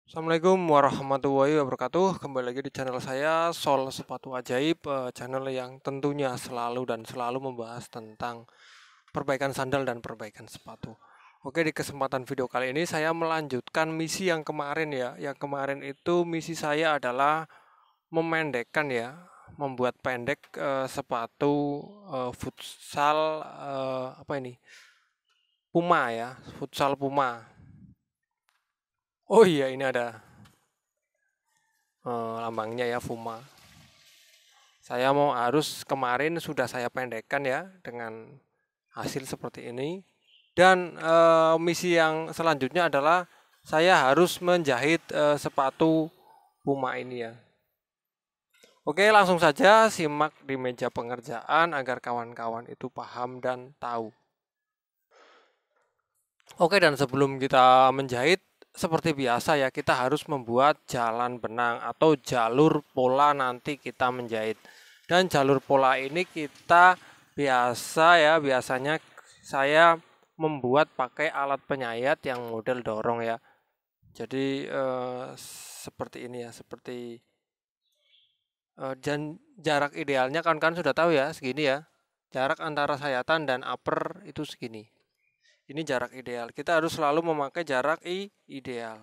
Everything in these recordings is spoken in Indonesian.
Assalamualaikum warahmatullahi wabarakatuh. Kembali lagi di channel saya Sol Sepatu Ajaib, channel yang tentunya selalu membahas tentang perbaikan sandal dan perbaikan sepatu. Oke, di kesempatan video kali ini saya melanjutkan misi yang kemarin ya. Yang kemarin itu misi saya adalah memendekkan ya, membuat pendek sepatu futsal apa ini? Puma ya, futsal Puma. Oh iya, ini ada lambangnya ya, Puma. Saya mau harus kemarin sudah saya pendekkan ya dengan hasil seperti ini. Dan misi yang selanjutnya adalah saya harus menjahit sepatu Puma ini ya. Oke, langsung saja simak di meja pengerjaan agar kawan-kawan itu paham dan tahu. Oke, dan sebelum kita menjahit, seperti biasa ya, kita harus membuat jalan benang atau jalur pola nanti kita menjahit. Dan jalur pola ini kita biasanya saya membuat pakai alat penyayat yang model dorong ya. Jadi seperti ini ya, seperti dan jarak idealnya kan sudah tahu ya, segini ya. Jarak antara sayatan dan upper itu segini. Ini jarak ideal. Kita harus selalu memakai jarak ideal.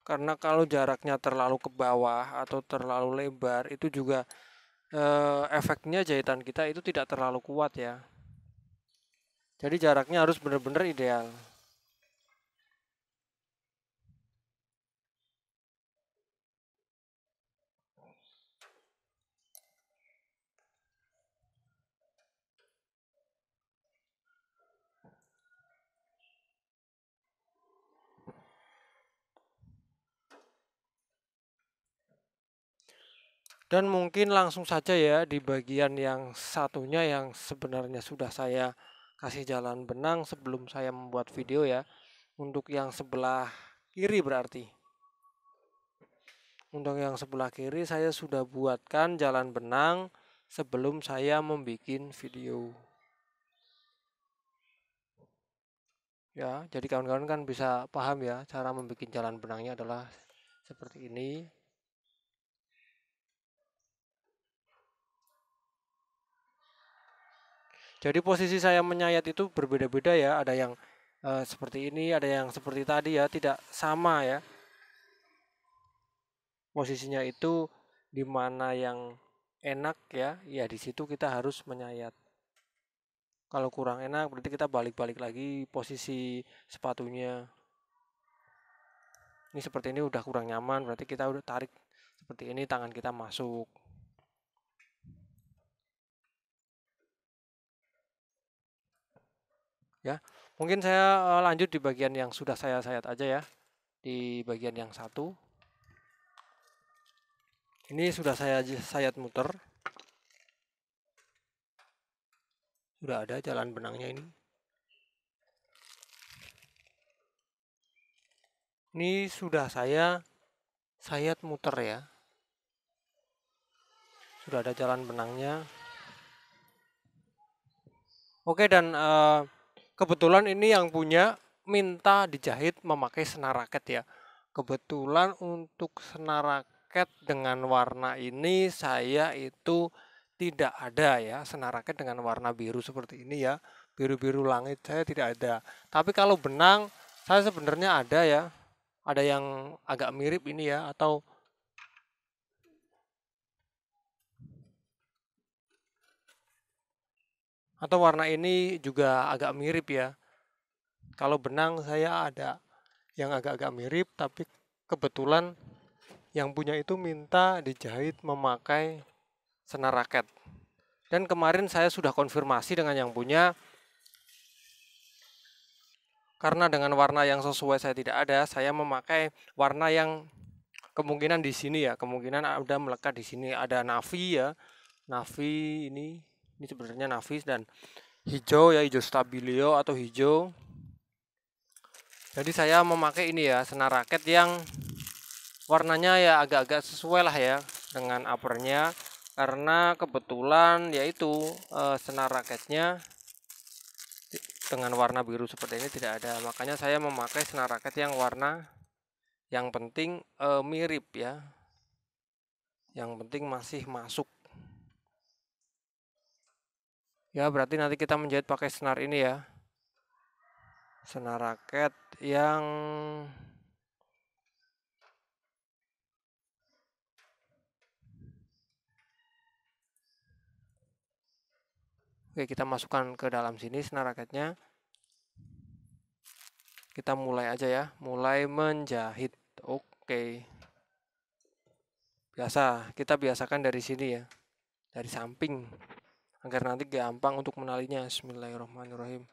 Karena kalau jaraknya terlalu ke bawah atau terlalu lebar, itu juga efeknya jahitan kita itu tidak terlalu kuat ya. Jadi jaraknya harus benar-benar ideal. Dan mungkin langsung saja ya di bagian yang satunya yang sebenarnya sudah saya kasih jalan benang sebelum saya membuat video ya. Untuk yang sebelah kiri berarti. Untuk yang sebelah kiri saya sudah buatkan jalan benang sebelum saya membuat video. Ya, jadi kawan-kawan kan bisa paham ya cara membuat jalan benangnya adalah seperti ini. Jadi posisi saya menyayat itu berbeda-beda ya. Ada yang seperti ini, ada yang seperti tadi ya, tidak sama ya. Posisinya itu di mana yang enak ya, ya di situ kita harus menyayat. Kalau kurang enak berarti kita balik-balik lagi posisi sepatunya. Ini seperti ini udah kurang nyaman, berarti kita udah tarik seperti ini, tangan kita masuk. Ya, mungkin saya lanjut di bagian yang sudah saya sayat aja ya. Di bagian yang satu. Ini sudah saya sayat muter. Sudah ada jalan benangnya ini. Ini sudah saya sayat muter ya. Sudah ada jalan benangnya. Oke, dan kebetulan ini yang punya minta dijahit memakai senar raket ya. Kebetulan untuk senar raket dengan warna ini saya itu tidak ada ya, senar raket dengan warna biru seperti ini ya. Biru-biru langit saya tidak ada. Tapi kalau benang saya sebenarnya ada ya. Ada yang agak mirip ini ya, atau warna ini juga agak mirip ya. Kalau benang saya ada yang agak-agak mirip, tapi kebetulan yang punya itu minta dijahit memakai senar raket. Dan kemarin saya sudah konfirmasi dengan yang punya, karena dengan warna yang sesuai saya tidak ada, saya memakai warna yang kemungkinan di sini ya, kemungkinan ada melekat di sini, ada navy ya, navy ini. Ini sebenarnya nafis dan hijau ya, hijau stabilo atau hijau. Jadi saya memakai ini ya, senar raket yang warnanya ya agak-agak sesuai lah ya dengan uppernya, karena kebetulan yaitu senar raketnya dengan warna biru seperti ini tidak ada, makanya saya memakai senar raket yang warna yang penting mirip ya, yang penting masih masuk ya. Berarti nanti kita menjahit pakai senar ini ya, senar raket yang oke, kita masukkan ke dalam sini senar raketnya. Kita mulai aja ya, mulai menjahit. Oke, kita biasakan dari sini ya, dari samping, agar nanti gampang untuk menalinya. Bismillahirrahmanirrahim.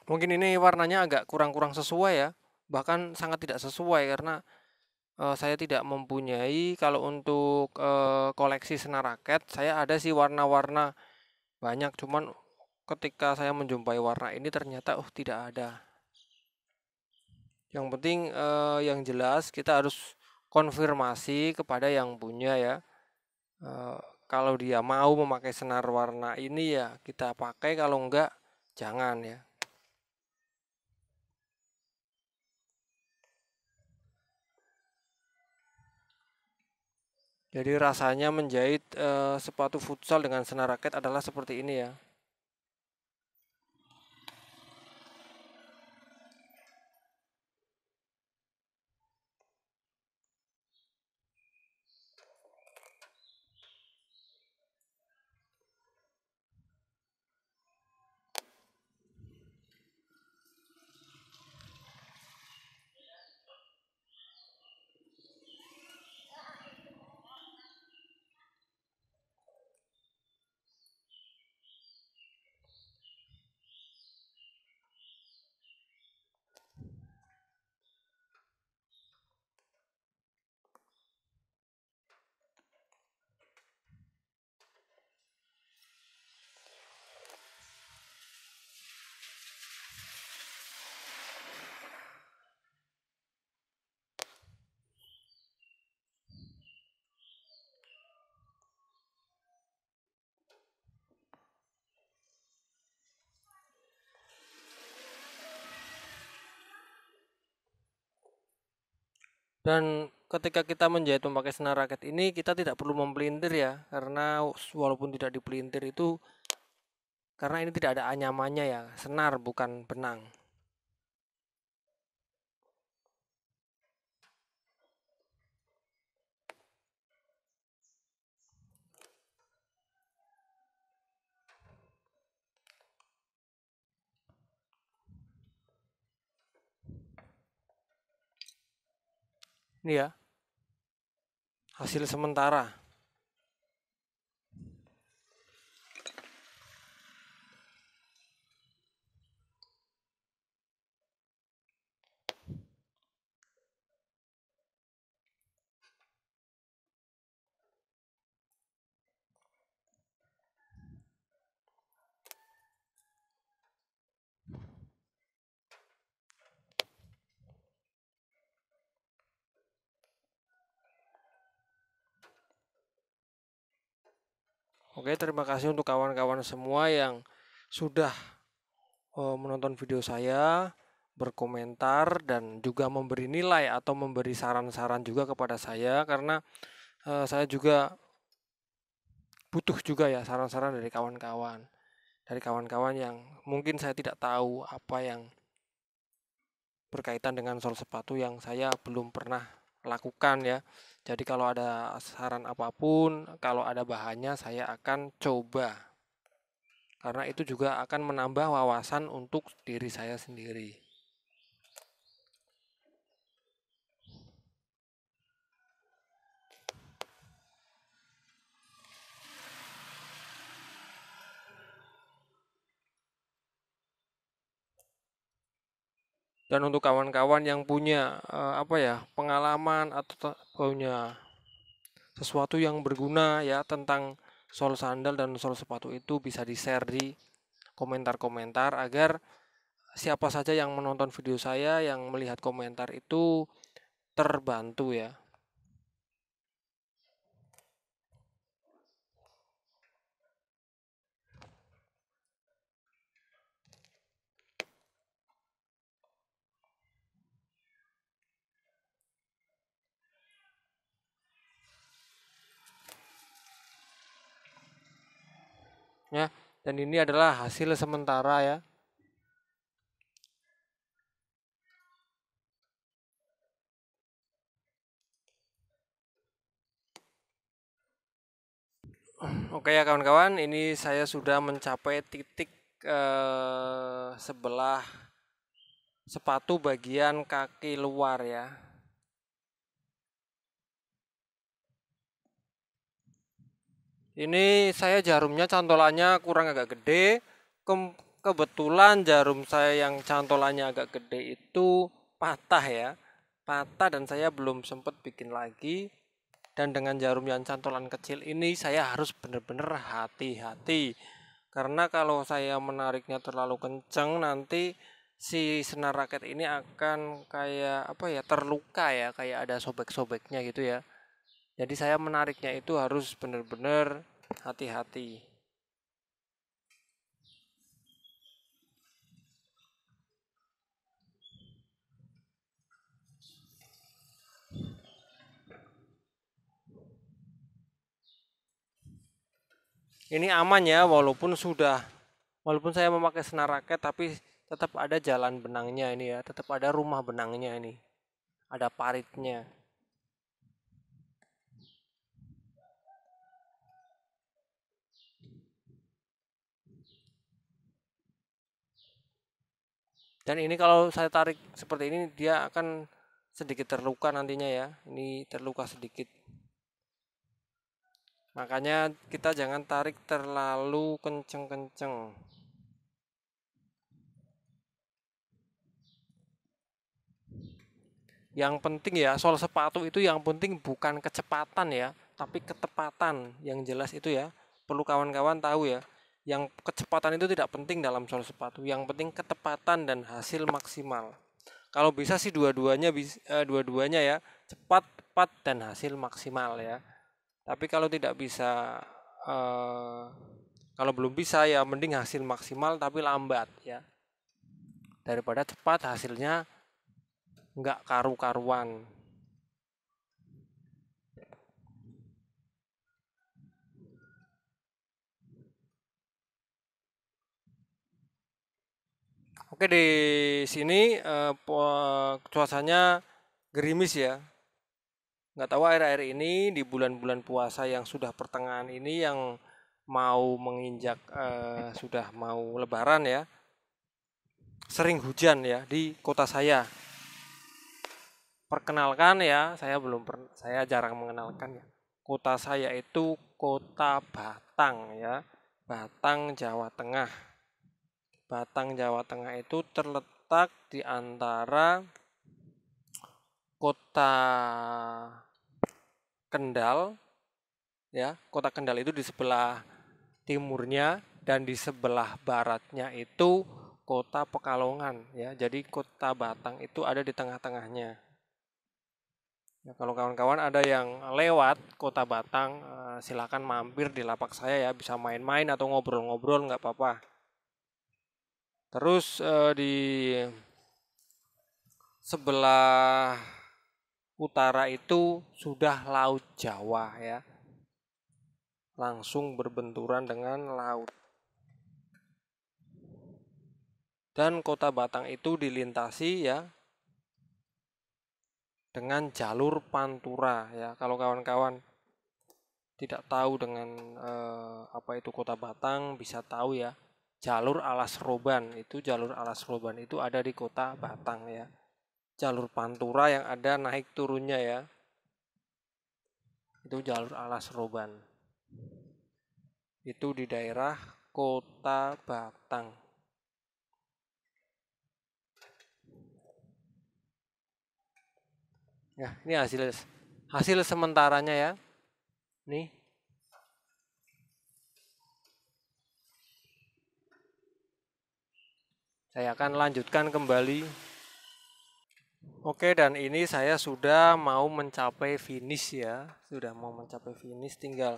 Mungkin ini warnanya agak kurang-kurang sesuai ya, bahkan sangat tidak sesuai, karena saya tidak mempunyai, kalau untuk koleksi senar raket saya ada sih warna-warna banyak, cuman ketika saya menjumpai warna ini ternyata tidak ada. Yang penting yang jelas kita harus konfirmasi kepada yang punya ya. Kalau dia mau memakai senar warna ini ya kita pakai, kalau enggak jangan ya. Jadi rasanya menjahit sepatu futsal dengan senar raket adalah seperti ini ya. Dan ketika kita menjahit memakai senar raket ini kita tidak perlu mempelintir ya, karena walaupun tidak dipelintir itu, karena ini tidak ada anyamannya ya, senar bukan benang. Ini ya hasil sementara. Oke, terima kasih untuk kawan-kawan semua yang sudah menonton video saya, berkomentar, dan juga memberi nilai atau memberi saran-saran juga kepada saya, karena saya juga butuh juga ya saran-saran dari kawan-kawan yang mungkin saya tidak tahu apa yang berkaitan dengan sol sepatu yang saya belum pernah lakukan ya. Jadi kalau ada saran apapun, kalau ada bahannya saya akan coba, karena itu juga akan menambah wawasan untuk diri saya sendiri. Dan untuk kawan-kawan yang punya pengalaman atau punya sesuatu yang berguna ya tentang sol sandal dan sol sepatu itu, bisa di-share di komentar-komentar agar siapa saja yang menonton video saya, yang melihat komentar itu terbantu ya. Ya, dan ini adalah hasil sementara ya. Oke ya kawan-kawan, ini saya sudah mencapai titik sebelah sepatu bagian kaki luar ya. Ini saya jarumnya cantolannya kurang agak gede. Kebetulan jarum saya yang cantolannya agak gede itu patah ya. Patah dan saya belum sempat bikin lagi. Dan dengan jarum yang cantolan kecil ini saya harus benar-benar hati-hati. Karena kalau saya menariknya terlalu kencang, nanti si senar raket ini akan kayak terluka ya, kayak ada sobek-sobeknya gitu ya. Jadi saya menariknya itu harus benar-benar hati-hati. Ini aman ya, walaupun saya memakai senar raket, tapi tetap ada jalan benangnya ini ya, tetap ada rumah benangnya ini, ada paritnya. Dan ini kalau saya tarik seperti ini, dia akan sedikit terluka nantinya ya. Ini terluka sedikit. Makanya kita jangan tarik terlalu kenceng-kenceng. Yang penting ya, soal sepatu itu yang penting bukan kecepatan ya, tapi ketepatan. Yang jelas itu ya, perlu kawan-kawan tahu ya. Yang kecepatan itu tidak penting dalam soal sepatu. Yang penting ketepatan dan hasil maksimal. Kalau bisa sih dua-duanya ya, cepat, tepat dan hasil maksimal ya. Tapi kalau tidak bisa, kalau belum bisa ya mending hasil maksimal tapi lambat ya. Daripada cepat hasilnya nggak karu-karuan. Oke, di sini cuacanya gerimis ya. Nggak tahu akhir-akhir ini di bulan-bulan puasa yang sudah pertengahan ini, yang mau menginjak sudah mau lebaran ya, sering hujan ya di kota saya. Perkenalkan ya, saya jarang mengenalkan ya. Kota saya itu kota Batang ya, Batang, Jawa Tengah. Batang, Jawa Tengah itu terletak di antara kota Kendal ya. Kota Kendal itu di sebelah timurnya, dan di sebelah baratnya itu kota Pekalongan ya. Jadi kota Batang itu ada di tengah-tengahnya. Ya, kalau kawan-kawan ada yang lewat kota Batang, silakan mampir di lapak saya ya, bisa main-main atau ngobrol-ngobrol nggak apa-apa. Terus di sebelah utara itu sudah Laut Jawa ya, langsung berbenturan dengan laut. Dan kota Batang itu dilintasi ya dengan jalur Pantura ya. Kalau kawan-kawan tidak tahu dengan apa itu kota Batang, bisa tahu ya. Jalur Alas Roban itu ada di kota Batang ya. Jalur Pantura yang ada naik turunnya ya, itu jalur Alas Roban. Itu di daerah kota Batang. Ya, ini hasil sementaranya ya. Nih. Saya akan lanjutkan kembali. Oke, dan ini saya sudah mau mencapai finish ya. Sudah mau mencapai finish, tinggal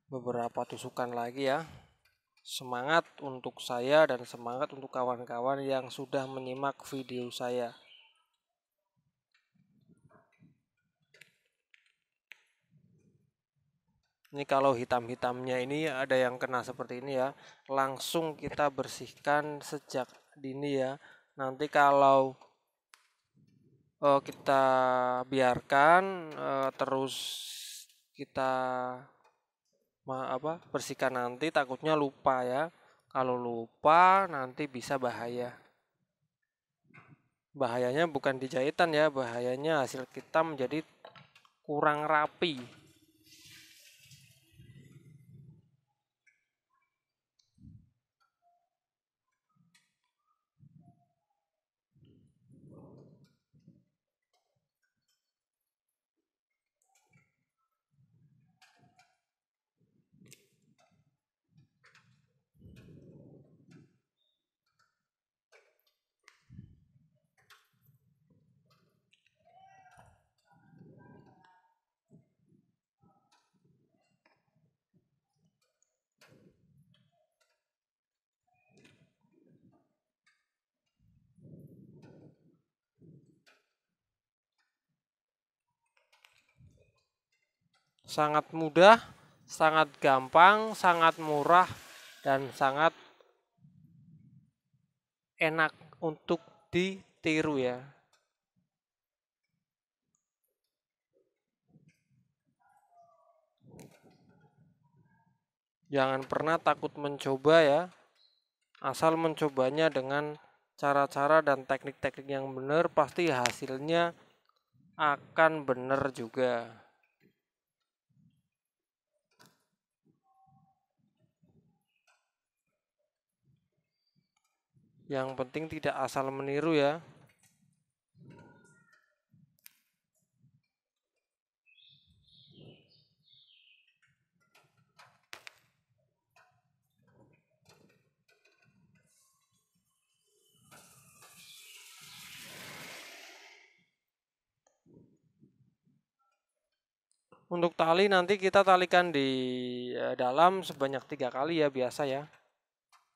beberapa tusukan lagi ya. Semangat untuk saya dan semangat untuk kawan-kawan yang sudah menyimak video saya. Ini kalau hitam-hitamnya ini ada yang kena seperti ini ya, langsung kita bersihkan sejak dini ya. Nanti kalau kita biarkan terus kita bersihkan, nanti takutnya lupa ya. Kalau lupa nanti bisa bahaya. Bahayanya bukan di jahitan ya, bahayanya hasil kita menjadi kurang rapi. Sangat mudah, sangat gampang, sangat murah, dan sangat enak untuk ditiru ya. Jangan pernah takut mencoba ya. Asal mencobanya dengan cara-cara dan teknik-teknik yang benar, pasti hasilnya akan benar juga. Yang penting tidak asal meniru ya. Untuk tali nanti kita talikan di dalam sebanyak 3 kali ya, biasa ya.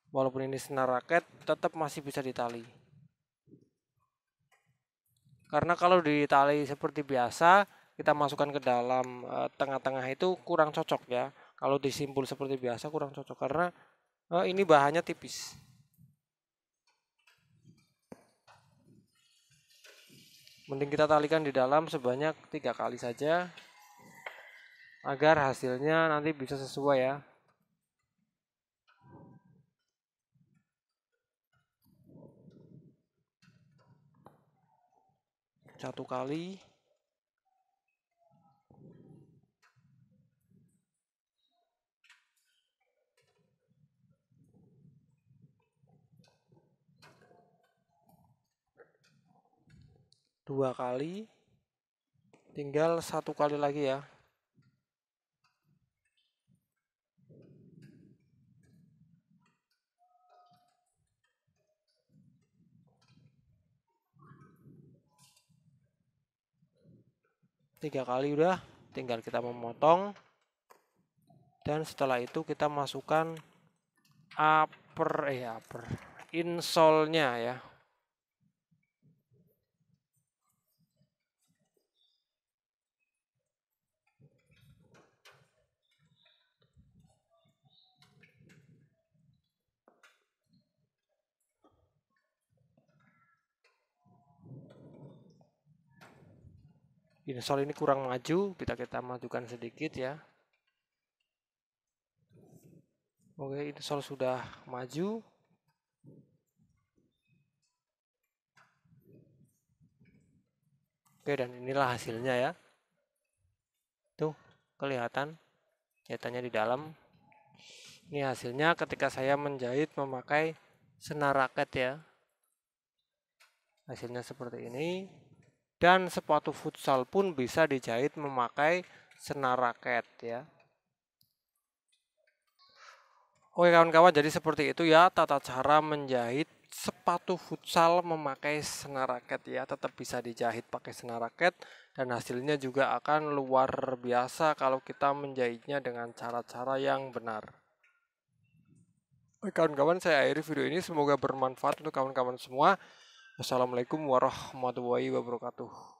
Walaupun ini senar raket, tetap masih bisa ditali. Karena kalau ditali seperti biasa, kita masukkan ke dalam tengah-tengah itu kurang cocok ya. Kalau disimpul seperti biasa kurang cocok karena ini bahannya tipis. Mending kita talikan di dalam sebanyak 3 kali saja agar hasilnya nanti bisa sesuai ya. Satu kali, dua kali, tinggal satu kali lagi ya. Tiga kali udah, tinggal kita memotong. Dan setelah itu kita masukkan insole-nya ya. Insole ini kurang maju, kita majukan sedikit ya. Oke, insole sudah maju. Oke, dan inilah hasilnya ya. Tuh, kelihatan jahitannya di dalam. Ini hasilnya ketika saya menjahit memakai senar raket ya. Hasilnya seperti ini. Dan sepatu futsal pun bisa dijahit memakai senar raket ya. Oke kawan-kawan, jadi seperti itu ya tata cara menjahit sepatu futsal memakai senar raket ya. Tetap bisa dijahit pakai senar raket dan hasilnya juga akan luar biasa kalau kita menjahitnya dengan cara-cara yang benar. Oke kawan-kawan, saya akhiri video ini, semoga bermanfaat untuk kawan-kawan semua. Wassalamualaikum warahmatullahi wabarakatuh.